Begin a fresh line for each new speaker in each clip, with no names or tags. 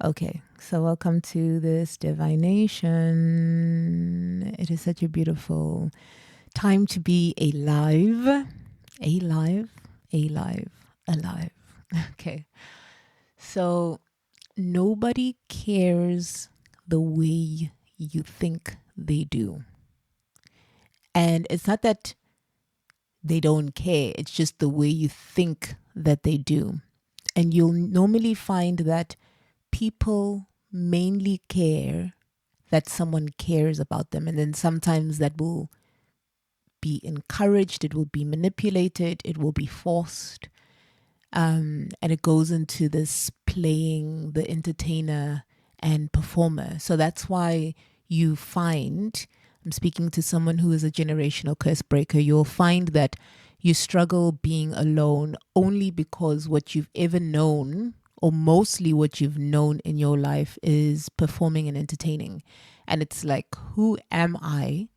Okay, so welcome to this divination. It is such a beautiful time to be alive, alive, alive, alive. Okay, so nobody cares the way you think they do. And it's not that they don't care, it's just the way you think that they do. And you'll normally find that people mainly care that someone cares about them. And then sometimes that will be encouraged, it will be manipulated, it will be forced. And it goes into this playing the entertainer and performer. So that's why you find, I'm speaking to someone who is a generational curse breaker, you'll find that you struggle being alone only because what you've ever known, or mostly what you've known in your life, is performing and entertaining. And it's like, who am I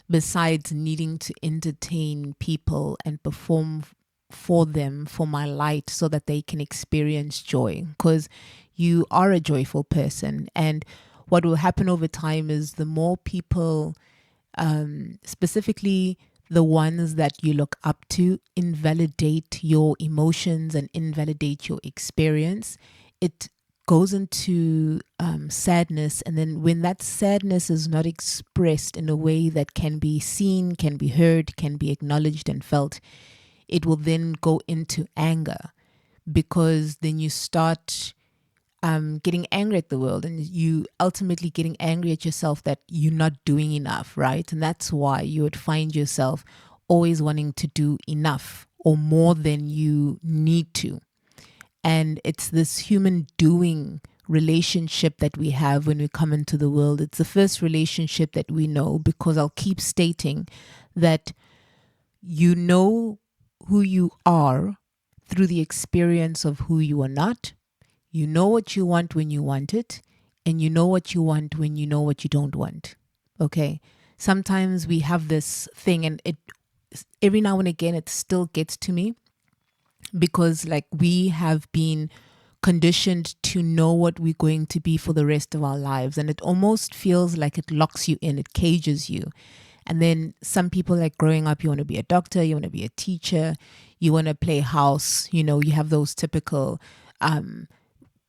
besides needing to entertain people and perform for them, for my light, so that they can experience joy? Because you are a joyful person. And what will happen over time is the more people, specifically the ones that you look up to, invalidate your emotions and invalidate your experience, it goes into sadness. And then when that sadness is not expressed in a way that can be seen, can be heard, can be acknowledged and felt, it will then go into anger, because then you start getting angry at the world, and you ultimately getting angry at yourself that you're not doing enough, right? And that's why you would find yourself always wanting to do enough or more than you need to. And it's this human doing relationship that we have when we come into the world. It's the first relationship that we know, because I'll keep stating that you know who you are through the experience of who you are not. You know what you want when you want it, and you know what you want when you know what you don't want. Okay. Sometimes we have this thing, and it every now and again it still gets to me, because like we have been conditioned to know what we're going to be for the rest of our lives, and it almost feels like it locks you in, it cages you. And then some people, like growing up, you want to be a doctor, you want to be a teacher, you want to play house, you have those typical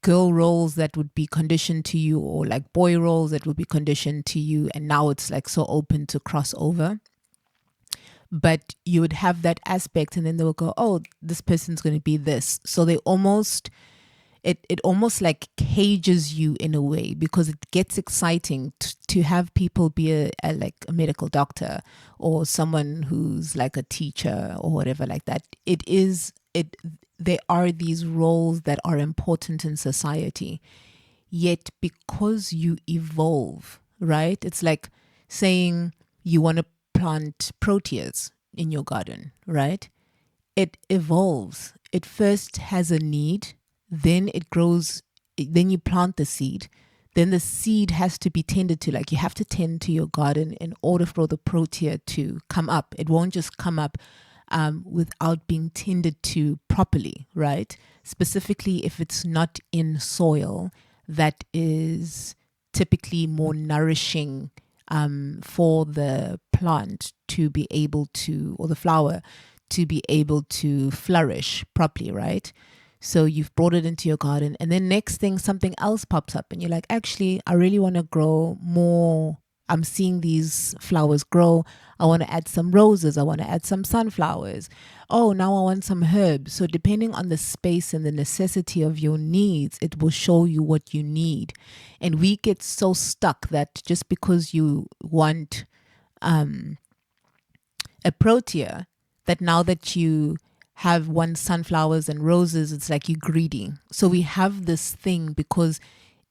girl roles that would be conditioned to you, or like boy roles that would be conditioned to you, and now it's like so open to crossover. But you would have that aspect, and then they will go, oh, this person's going to be this. So they almost, it almost like cages you in a way, because it gets exciting to have people be like a medical doctor, or someone who's like a teacher, or whatever like that. There are these roles that are important in society. Yet because you evolve, right? It's like saying you want to plant proteas in your garden, right? It evolves. It first has a need, then it grows, then you plant the seed. Then the seed has to be tended to. Like, you have to tend to your garden in order for the protea to come up. It won't just come up without being tended to properly, right? Specifically, if it's not in soil that is typically more nourishing for the plant to be able to, or the flower to be able to flourish properly, right? So you've brought it into your garden, and then next thing, something else pops up, and you're like, actually, I really want to grow more. I'm seeing these flowers grow. I want to add some roses. I want to add some sunflowers. Oh, now I want some herbs. So depending on the space and the necessity of your needs, it will show you what you need. And we get so stuck that just because you want a protea, that now that you have one sunflowers and roses, it's like you're greedy. So we have this thing because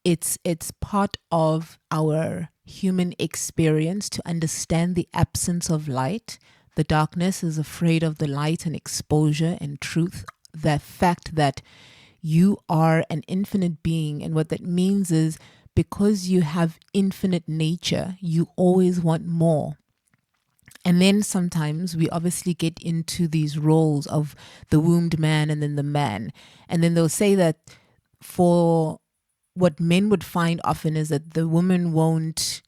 it's part of our human experience to understand the absence of light. The darkness is afraid of the light and exposure and truth. The fact that you are an infinite being, and what that means is, because you have infinite nature, you always want more. And then sometimes we obviously get into these roles of the wombed man and then the man. And then they'll say that for what men would find often is that the woman won't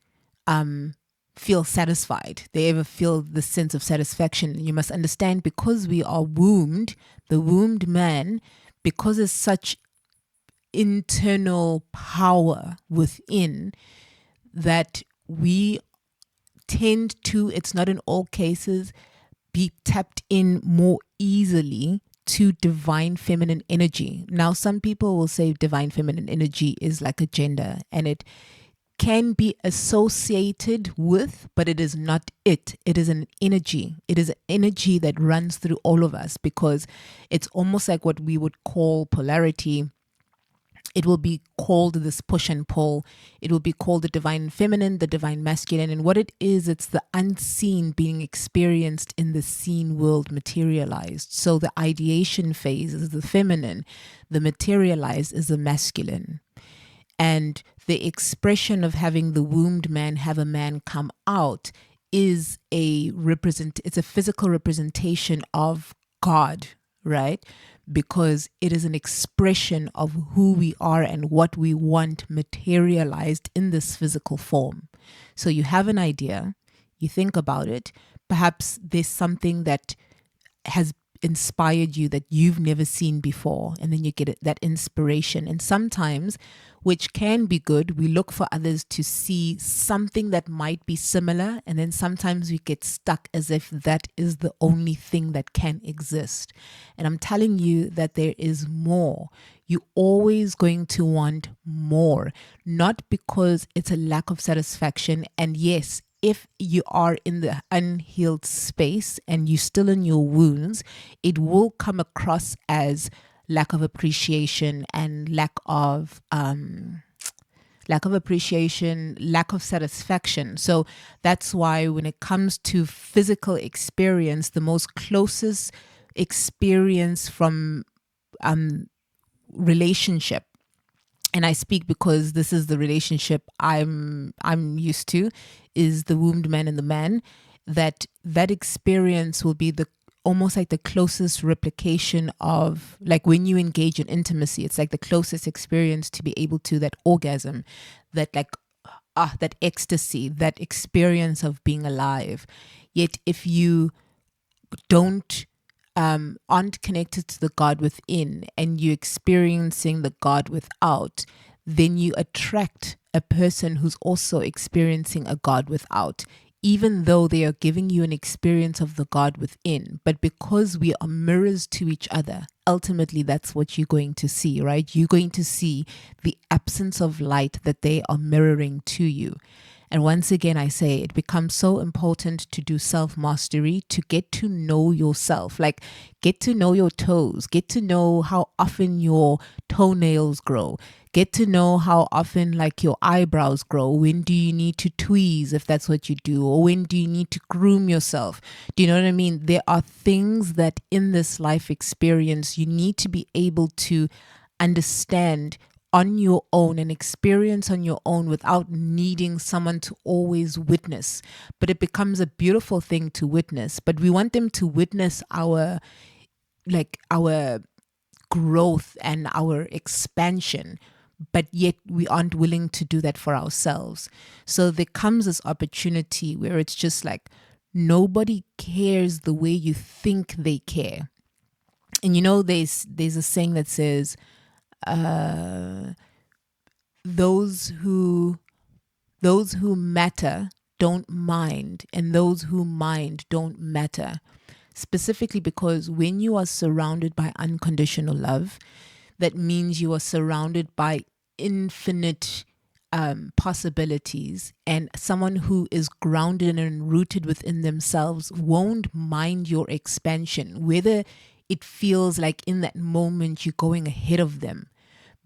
feel satisfied. They ever feel the sense of satisfaction. And you must understand, because we are wombed, the wombed man, because there's such internal power within, that we tend to, it's not in all cases, be tapped in more easily to divine feminine energy. Now, some people will say divine feminine energy is like a gender, and it can be associated with, but it is not it. It is an energy. It is an energy that runs through all of us, because it's almost like what we would call polarity. It will be called this push and pull. It will be called the divine feminine, the divine masculine. And what it is, it's the unseen being experienced in the seen world materialized. So the ideation phase is the feminine, the materialized is the masculine. And the expression of having the wombed man have a man come out is it's a physical representation of God, right? Because it is an expression of who we are and what we want materialized in this physical form. So you have an idea, you think about it, perhaps there's something that has inspired you that you've never seen before, and then you get that inspiration. And sometimes, which can be good, we look for others to see something that might be similar, and then sometimes we get stuck as if that is the only thing that can exist. And I'm telling you that there is more. You're always going to want more, not because it's a lack of satisfaction. And yes, if you are in the unhealed space and you're still in your wounds, it will come across as lack of appreciation and lack of appreciation, lack of satisfaction. So that's why when it comes to physical experience, the most closest experience from relationship, and I speak because this is the relationship I'm used to, is the wombed man and the man. That experience will be almost like the closest replication of, like, when you engage in intimacy, it's like the closest experience to be able to that orgasm, that that ecstasy, that experience of being alive. Yet if you aren't connected to the God within, and you're experiencing the God without, then you attract a person who's also experiencing a God without, even though they are giving you an experience of the God within. But because we are mirrors to each other, ultimately that's what you're going to see, right? You're going to see the absence of light that they are mirroring to you. And once again, I say it becomes so important to do self-mastery, to get to know yourself, like get to know your toes, get to know how often your toenails grow, get to know how often like your eyebrows grow. When do you need to tweeze if that's what you do? Or when do you need to groom yourself? Do you know what I mean? There are things that in this life experience you need to be able to understand on your own and experience on your own without needing someone to always witness. But it becomes a beautiful thing to witness. But we want them to witness our growth and our expansion, but yet we aren't willing to do that for ourselves. So there comes this opportunity where it's just like nobody cares the way you think they care. And you know, there's a saying that says, those who matter don't mind, and those who mind don't matter. Specifically because when you are surrounded by unconditional love, that means you are surrounded by infinite possibilities, and someone who is grounded and rooted within themselves won't mind your expansion, whether it feels like in that moment you're going ahead of them.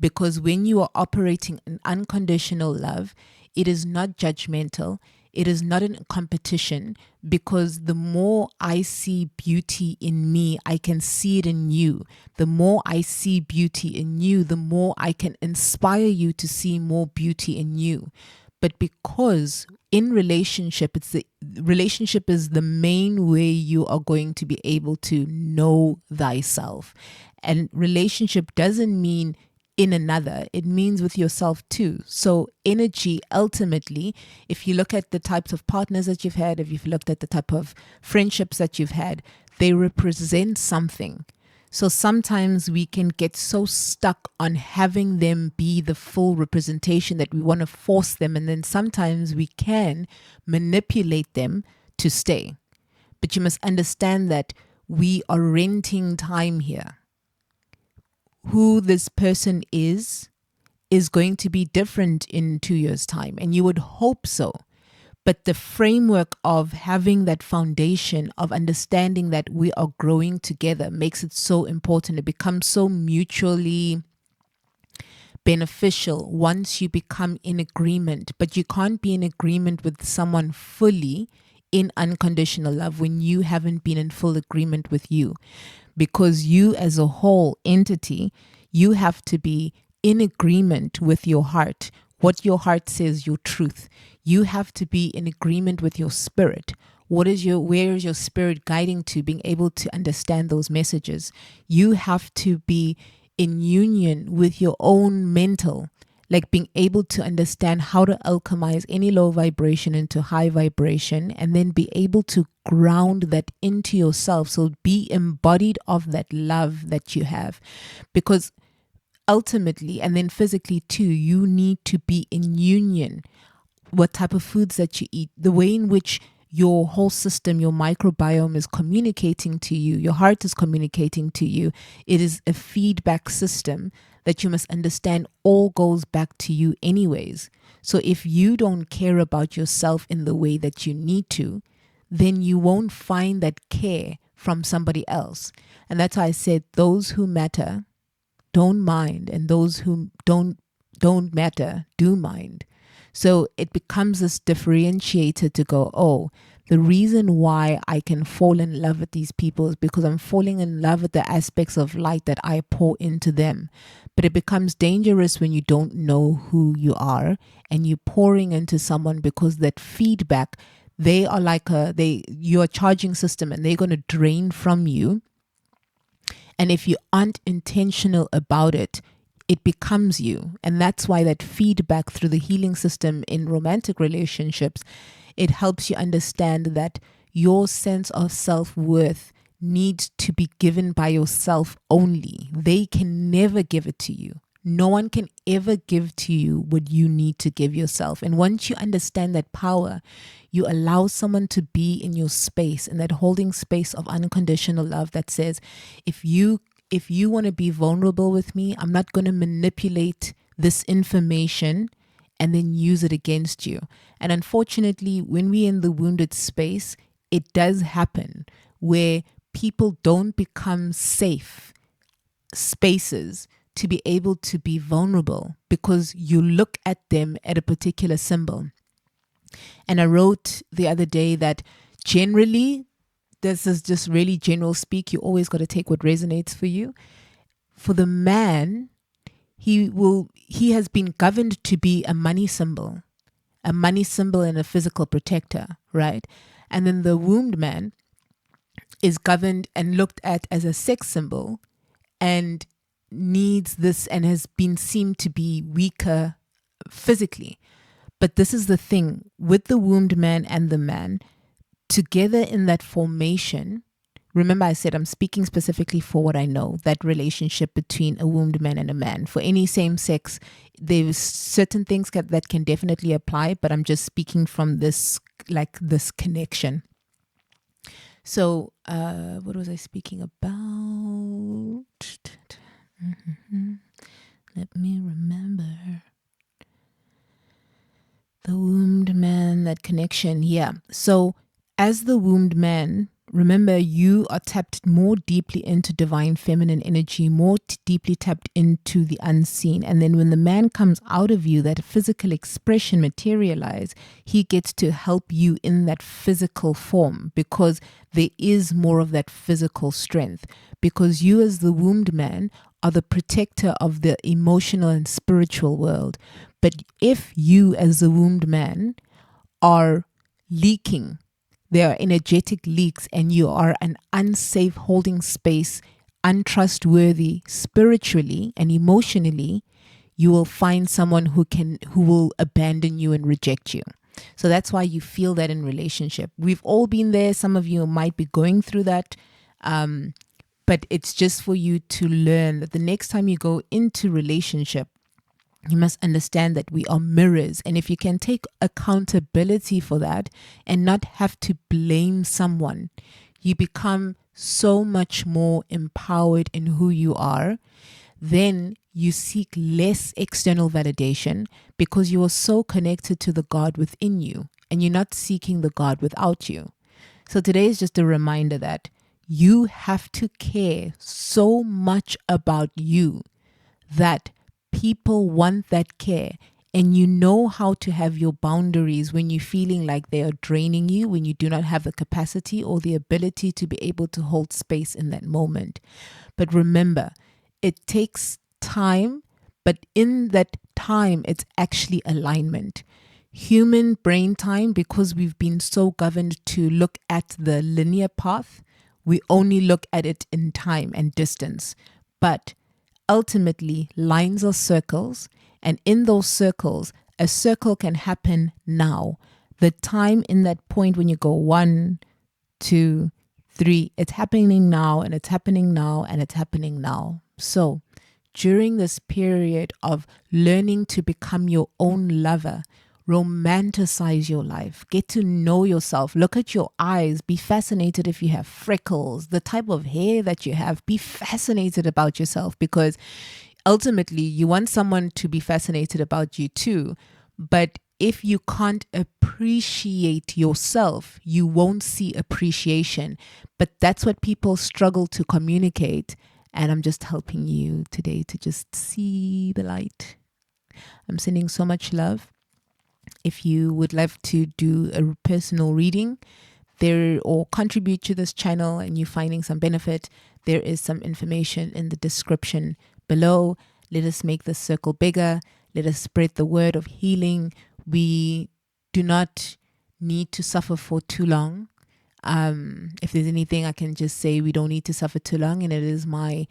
Because when you are operating in unconditional love, it is not judgmental. It is not in competition, because the more I see beauty in me, I can see it in you. The more I see beauty in you, the more I can inspire you to see more beauty in you. But because in relationship, relationship is the main way you are going to be able to know thyself. And relationship doesn't mean in another, it means with yourself too. So energy, ultimately, if you look at the types of partners that you've had, if you've looked at the type of friendships that you've had, they represent something. So sometimes we can get so stuck on having them be the full representation that we want to force them. And then sometimes we can manipulate them to stay. But you must understand that we are renting time here. Who this person is going to be different in 2 years' time. And you would hope so. But the framework of having that foundation of understanding that we are growing together makes it so important. It becomes so mutually beneficial once you become in agreement. But you can't be in agreement with someone fully in unconditional love when you haven't been in full agreement with you. Because you as a whole entity, you have to be in agreement with your heart, what your heart says, your truth. You have to be in agreement with your spirit. Where is your spirit guiding to, being able to understand those messages? You have to be in union with your own mental, like being able to understand how to alchemize any low vibration into high vibration, and then be able to ground that into yourself. So be embodied of that love that you have, because ultimately, and then physically too, you need to be in union. What type of foods that you eat, the way in which your whole system, your microbiome is communicating to you, your heart is communicating to you. It is a feedback system that you must understand all goes back to you anyways. So if you don't care about yourself in the way that you need to, then you won't find that care from somebody else. And that's why I said those who matter don't mind, and those who don't matter do mind. So it becomes this differentiator to go, oh, the reason why I can fall in love with these people is because I'm falling in love with the aspects of light that I pour into them. But it becomes dangerous when you don't know who you are and you're pouring into someone, because that feedback, they are like you're a charging system, and they're going to drain from you. And if you aren't intentional about it, it becomes you. And that's why that feedback through the healing system in romantic relationships, it helps you understand that your sense of self-worth needs to be given by yourself only. They can never give it to you. No one can ever give to you what you need to give yourself. And once you understand that power, you allow someone to be in your space, in that holding space of unconditional love that says, if you want to be vulnerable with me, I'm not going to manipulate this information and then use it against you. And unfortunately, when we're in the wounded space, it does happen where people don't become safe spaces to be able to be vulnerable, because you look at them at a particular symbol. And I wrote the other day that generally, this is just really general speak, you always got to take what resonates for you. For the man, he has been governed to be a money symbol and a physical protector, right? And then the wombed man is governed and looked at as a sex symbol and needs this, and has been seen to be weaker physically. But this is the thing with the wombed man and the man together in that formation. Remember, I said I'm speaking specifically for what I know, that relationship between a wombed man and a man. For any same sex, there's certain things that can definitely apply, but I'm just speaking from this connection. So what was I speaking about? Let me remember. The wombed man, that connection. Yeah. So as the wombed man, remember, you are tapped more deeply into divine feminine energy, more deeply tapped into the unseen. And then when the man comes out of you, that physical expression materialize, he gets to help you in that physical form, because there is more of that physical strength. Because you as the wombed man are the protector of the emotional and spiritual world. But if you as the wombed man are leaking, there are energetic leaks, and you are an unsafe holding space untrustworthy spiritually and emotionally, you will find someone who will abandon you and reject you. So that's why you feel that in relationship. We've all been there. Some of you might be going through that. But it's just for you to learn that the next time you go into relationship, you must understand that we are mirrors. And if you can take accountability for that and not have to blame someone, you become so much more empowered in who you are. Then you seek less external validation because you are so connected to the God within you and you're not seeking the God without you. So today is just a reminder that you have to care so much about you that people want that care, and you know how to have your boundaries when you're feeling like they are draining you, when you do not have the capacity or the ability to be able to hold space in that moment. But remember, it takes time, but in that time, it's actually alignment. Human brain time, because we've been so governed to look at the linear path, we only look at it in time and distance. But ultimately, lines are circles, and in those circles, a circle can happen now. The time in that point when you go 1, 2, 3, it's happening now, and it's happening now, and it's happening now. So during this period of learning to become your own lover, romanticize your life, get to know yourself, look at your eyes, be fascinated if you have freckles, the type of hair that you have, be fascinated about yourself, because ultimately you want someone to be fascinated about you too. But if you can't appreciate yourself, you won't see appreciation. But that's what people struggle to communicate. And I'm just helping you today to just see the light. I'm sending so much love. If you would love to do a personal reading there or contribute to this channel and you're finding some benefit, there is some information in the description below. Let us make this circle bigger. Let us spread the word of healing. We do not need to suffer for too long. If there's anything I can just say, we don't need to suffer too long. And it is my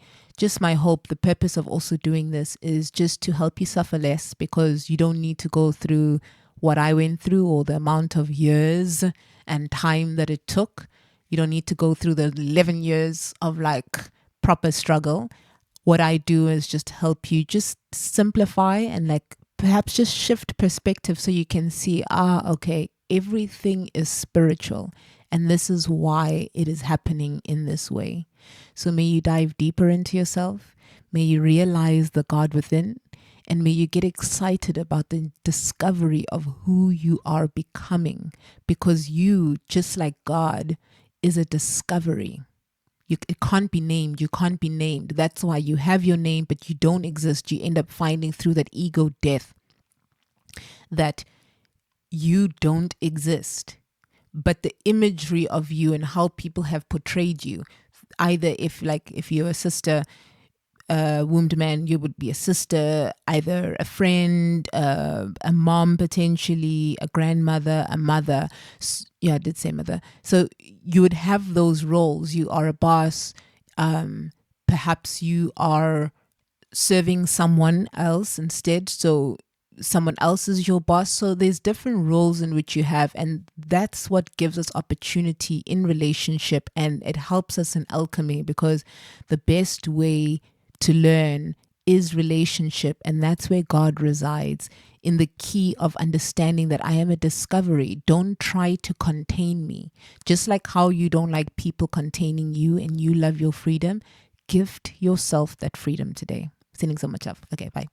hope. The purpose of also doing this is just to help you suffer less, because you don't need to go through what I went through or the amount of years and time that it took. You don't need to go through the 11 years of like proper struggle. What I do is just help you just simplify and like perhaps just shift perspective so you can see, okay, everything is spiritual. And this is why it is happening in this way. So may you dive deeper into yourself. May you realize the God within. And may you get excited about the discovery of who you are becoming. Because you, just like God, is a discovery. It can't be named. You can't be named. That's why you have your name, but you don't exist. You end up finding through that ego death that you don't exist. But the imagery of you and how people have portrayed you, either if you're a sister, wombed man, you would be a sister, either a friend, a mom, potentially a grandmother, a mother. Yeah, I did say mother. So you would have those roles. You are a boss. Perhaps you are serving someone else instead. So someone else is your boss. So there's different roles in which you have, and that's what gives us opportunity in relationship, and it helps us in alchemy, because the best way to learn is relationship, and that's where God resides, in the key of understanding that I am a discovery. Don't try to contain me. Just like how you don't like people containing you and you love your freedom, gift yourself that freedom today. Sending so much love. Okay, bye.